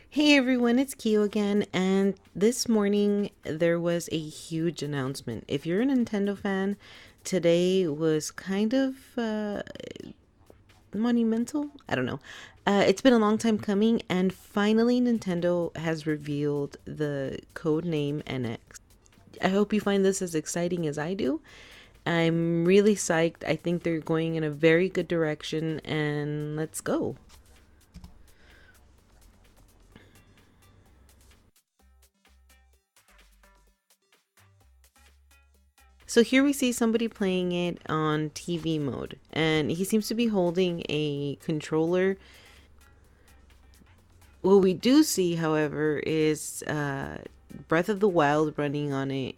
Hey everyone, it's Kyo again, and this morning there was a huge announcement. If you're a Nintendo fan, today was kind of monumental. I don't know. It's been a long time coming, and finally Nintendo has revealed the code name NX. I hope you find this as exciting as I do. I'm really psyched. I think they're going in a very good direction, and let's go. So here we see somebody playing it on TV mode, and he seems to be holding a controller. What we do see, however, is Breath of the Wild running on it.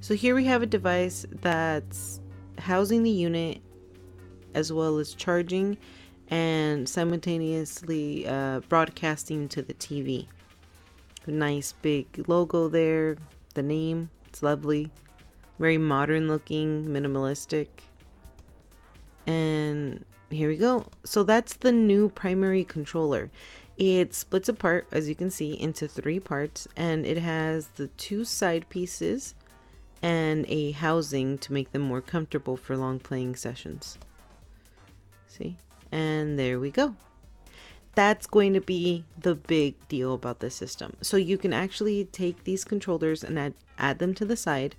So here we have a device that's housing the unit as well as charging and simultaneously broadcasting to the TV. Nice big logo there, the name, it's lovely, very modern looking, minimalistic. And here we go. So that's the new primary controller. It splits apart, as you can see, into 3 parts, and it has the 2 side pieces and a housing to make them more comfortable for long playing sessions. See? And there we go. That's going to be the big deal about this system. So you can actually take these controllers and add them to the side,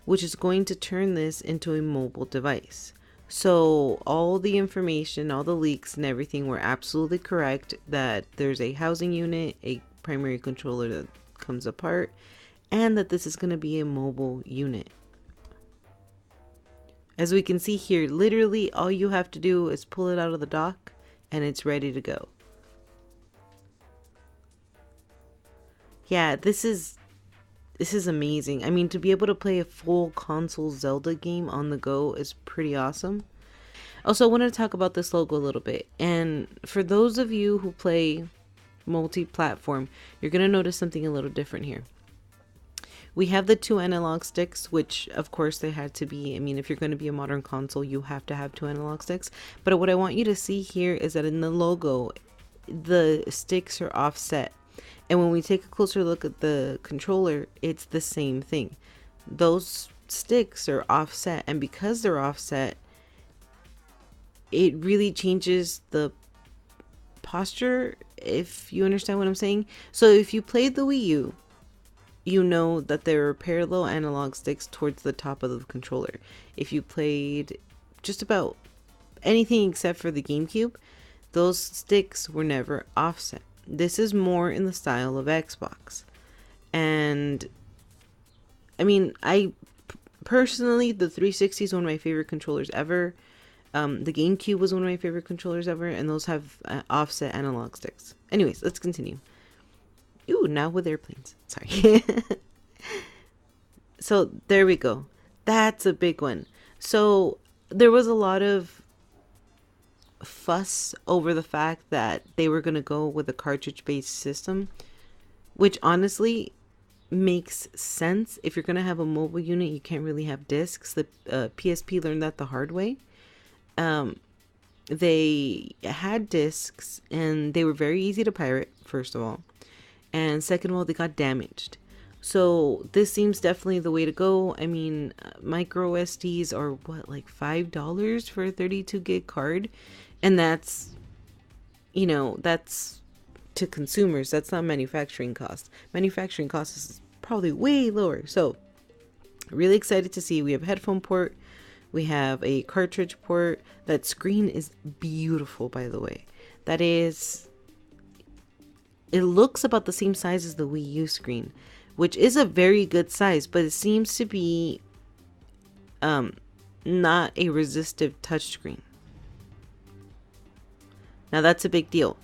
which is going to turn this into a mobile device. So all the information, all the leaks and everything were absolutely correct, that there's a housing unit, a primary controller that comes apart, and that this is going to be a mobile unit. As we can see here, literally all you have to do is pull it out of the dock and it's ready to go. Yeah, this is amazing. I mean, to be able to play a full console Zelda game on the go is pretty awesome. Also, I wanted to talk about this logo a little bit. And for those of you who play multi-platform, you're going to notice something a little different here. We have the 2 analog sticks, which of course they had to be. I mean, if you're going to be a modern console, you have to have 2 analog sticks. But what I want you to see here is that in the logo, the sticks are offset. And when we take a closer look at the controller, it's the same thing. Those sticks are offset, and because they're offset, it really changes the posture, if you understand what I'm saying. So if you played the Wii U, you know that there are parallel analog sticks towards the top of the controller. If you played just about anything except for the GameCube, those sticks were never offset. This is more in the style of Xbox. And I mean, personally, the 360 is one of my favorite controllers ever. The GameCube was one of my favorite controllers ever, and those have offset analog sticks. Anyways, let's continue. Ooh, now with airplanes. Sorry. So there we go. That's a big one. So there was a lot of fuss over the fact that they were going to go with a cartridge based system, which honestly makes sense. If you're going to have a mobile unit, you can't really have discs. The PSP learned that the hard way. They had discs and they were very easy to pirate, first of all, and second of all, they got damaged. So this seems definitely the way to go. I mean, micro SDs are what, like $5 for a 32 gig card, and that's, that's to consumers. That's not manufacturing cost. Manufacturing cost is probably way lower. So really excited to see. We have a headphone port, we have a cartridge port. That screen is beautiful, by the way. It looks about the same size as the Wii U screen, which is a very good size, but it seems to be not a resistive touchscreen. Now that's a big deal.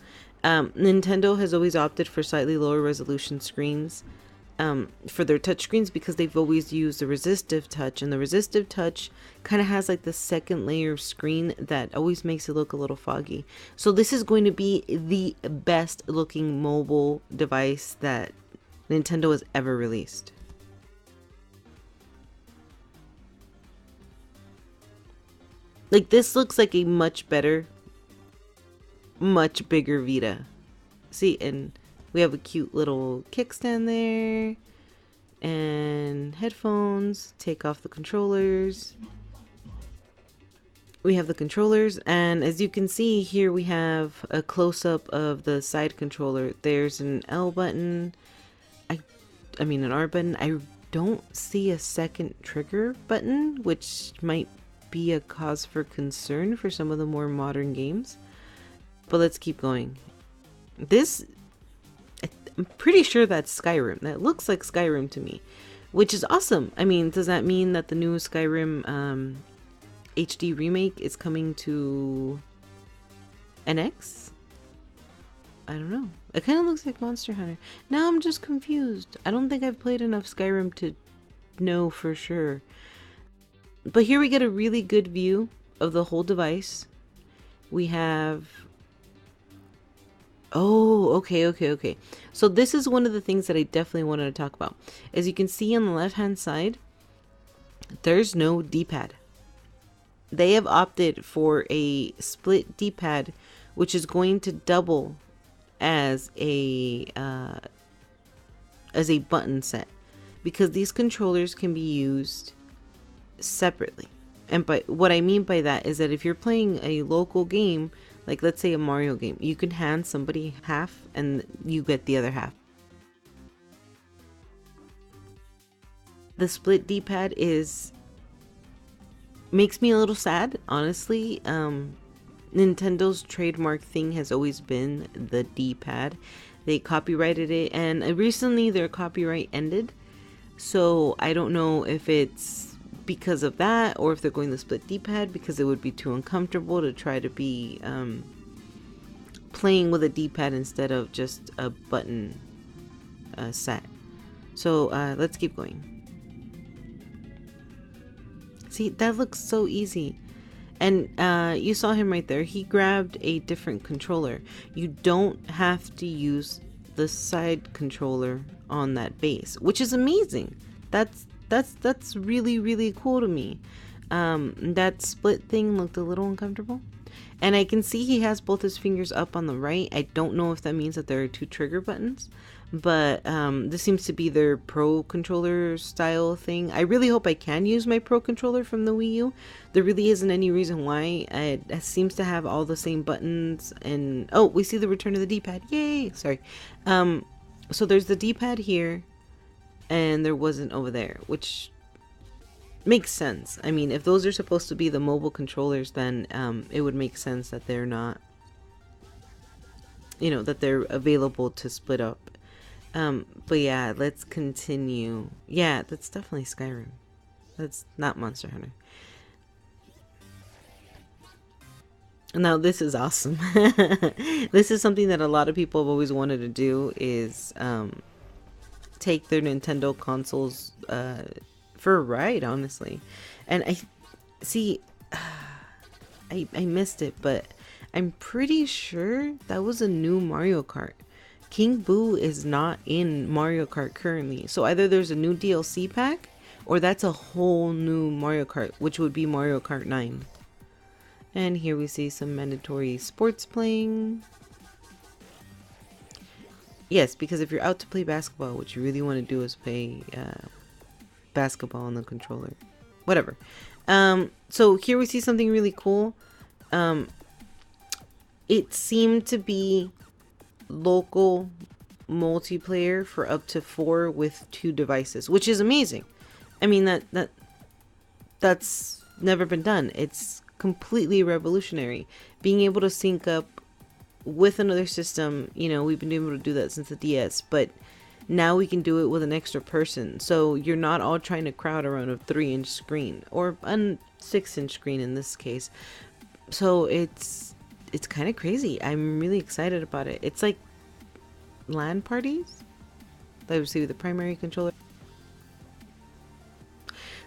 Nintendo has always opted for slightly lower resolution screens for their touchscreens because they've always used the resistive touch, and the resistive touch kind of has like the second layer of screen that always makes it look a little foggy. So this is going to be the best looking mobile device that Nintendo has ever released. Like, this looks like a much better, much bigger Vita. See, and we have a cute little kickstand there. And headphones. Take off the controllers. We have the controllers, and as you can see here, we have a close-up of the side controller. There's an L button. I mean an R button. I don't see a second trigger button, which might be a cause for concern for some of the more modern games. But let's keep going. This, I'm pretty sure that's Skyrim. That looks like Skyrim to me, which is awesome. I mean, does that mean that the new Skyrim HD remake is coming to NX? I don't know. It kind of looks like Monster Hunter. Now I'm just confused. I don't think I've played enough Skyrim to know for sure. But here we get a really good view of the whole device. We have... Oh, okay. So this is one of the things that I definitely wanted to talk about. As you can see on the left-hand side, there's no D-pad. They have opted for a split D-pad, which is going to double as a button set, because these controllers can be used separately. And by what I mean by that is that if you're playing a local game, like let's say a Mario game, you can hand somebody half and you get the other half. The split D-pad makes me a little sad, honestly. Nintendo's trademark thing has always been the D-pad. They copyrighted it, and recently their copyright ended. So I don't know if it's because of that, or if they're going the split D-pad because it would be too uncomfortable to try to be playing with a D-pad instead of just a button set. So let's keep going. See, that looks so easy. And you saw him right there. He grabbed a different controller. You don't have to use the side controller on that base, which is amazing. That's really, really cool to me. That split thing looked a little uncomfortable. And I can see he has both his fingers up on the right. I don't know if that means that there are two trigger buttons, but this seems to be their Pro controller style thing. I really hope I can use my Pro controller from the Wii U. There really isn't any reason why. It seems to have all the same buttons. And oh, we see the return of the D-pad. Yay! Sorry. So there's the D-pad here, and there wasn't over there, which makes sense. I mean, if those are supposed to be the mobile controllers, then it would make sense that they're not, you know, that they're available to split up. But yeah, let's continue. Yeah, that's definitely Skyrim. That's not Monster Hunter. Now this is awesome. This is something that a lot of people have always wanted to do, is take their Nintendo consoles for a ride, honestly. And I see, I missed it, but I'm pretty sure that was a new Mario Kart. King Boo is not in Mario Kart currently, so either there's a new DLC pack, or that's a whole new Mario Kart, which would be Mario Kart 9. And here we see some mandatory sports playing. Yes, because if you're out to play basketball, what you really want to do is play basketball on the controller. Whatever. So here we see something really cool. It seemed to be local multiplayer for up to 4 with 2 devices, which is amazing. I mean, that's never been done. It's completely revolutionary. Being able to sync up with another system, you know, we've been able to do that since the DS, but now we can do it with an extra person. So you're not all trying to crowd around a 3-inch screen, or a 6-inch screen in this case. So it's kind of crazy. I'm really excited about it. It's like LAN parties. Let's see with the primary controller.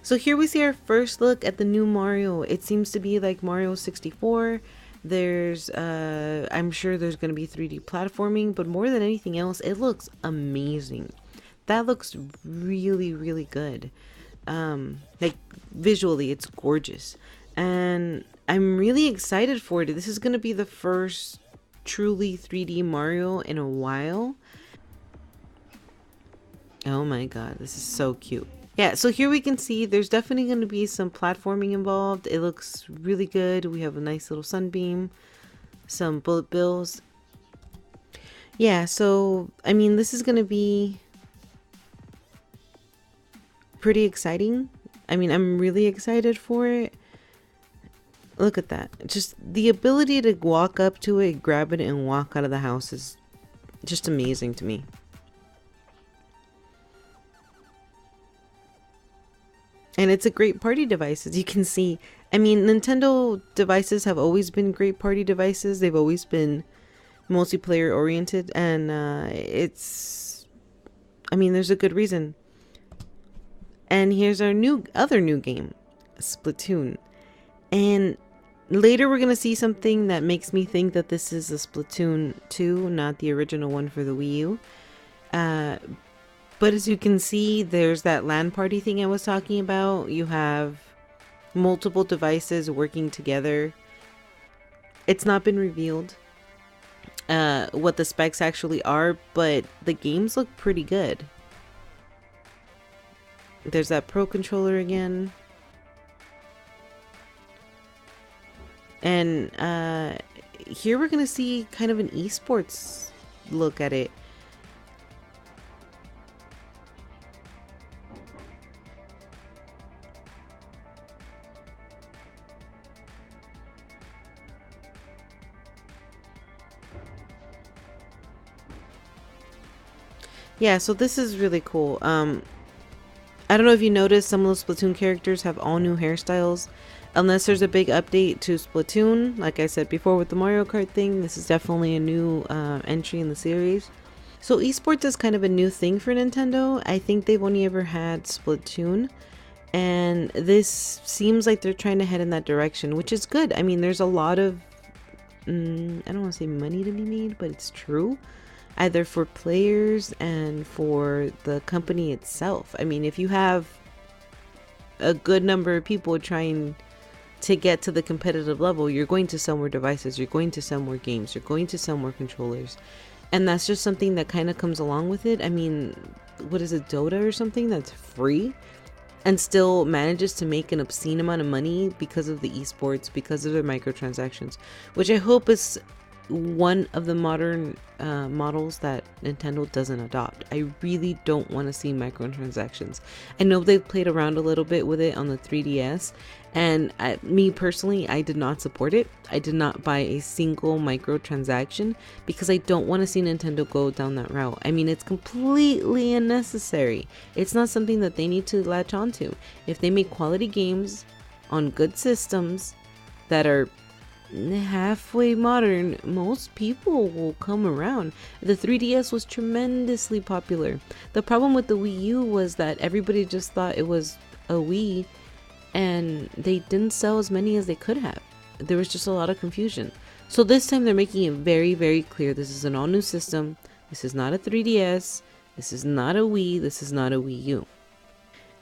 So here we see our first look at the new Mario. It seems to be like Mario 64. There's, I'm sure there's going to be 3D platforming, but more than anything else, it looks amazing. that looks really, really good. Like visually, it's gorgeous. And I'm really excited for it. This is going to be the first truly 3D Mario in a while. Oh my god, this is so cute. Yeah, so here we can see there's definitely going to be some platforming involved. It looks really good. We have a nice little sunbeam, some bullet bills. Yeah, so I mean, this is going to be pretty exciting. I mean, I'm really excited for it. Look at that. Just the ability to walk up to it, grab it, and walk out of the house is just amazing to me. And it's a great party device, as you can see. I mean, Nintendo devices have always been great party devices. They've always been multiplayer oriented, and I mean, there's a good reason. And here's our other new game, Splatoon. And later we're going to see something that makes me think that this is a Splatoon 2, not the original one for the Wii U. But as you can see, there's that LAN party thing I was talking about. You have multiple devices working together. It's not been revealed what the specs actually are, but the games look pretty good. There's that Pro Controller again. And here we're going to see kind of an esports look at it. Yeah, so this is really cool. I don't know if you noticed, some of the Splatoon characters have all new hairstyles. Unless there's a big update to Splatoon, like I said before with the Mario Kart thing, this is definitely a new entry in the series. So esports is kind of a new thing for Nintendo. I think they've only ever had Splatoon, and this seems like they're trying to head in that direction, which is good. I mean, there's a lot of, I don't want to say money to be made, but it's true. Either for players and for the company itself. I mean, if you have a good number of people trying to get to the competitive level, you're going to sell more devices, you're going to sell more games, you're going to sell more controllers. And that's just something that kind of comes along with it. I mean, what is it, Dota or something that's free and still manages to make an obscene amount of money because of the esports, because of their microtransactions, which I hope is one of the modern models that Nintendo doesn't adopt. I really don't want to see microtransactions. I know they've played around a little bit with it on the 3DS, and me personally, I did not support it. I did not buy a single microtransaction because I don't want to see Nintendo go down that route. I mean, it's completely unnecessary. It's not something that they need to latch onto. If they make quality games on good systems that are halfway modern, most people will come around. The 3DS was tremendously popular. The problem with the Wii U was that everybody just thought it was a Wii, and they didn't sell as many as they could have. There was just a lot of confusion. So this time they're making it very, very clear. This is an all new system. This is not a 3DS. This is not a Wii. This is not a Wii U.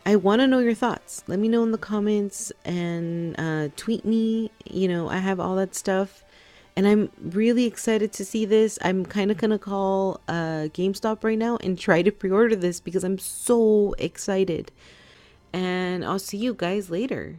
I want to know your thoughts. Let me know in the comments and tweet me. You know, I have all that stuff. And I'm really excited to see this. I'm kind of going to call GameStop right now and try to pre-order this because I'm so excited. And I'll see you guys later.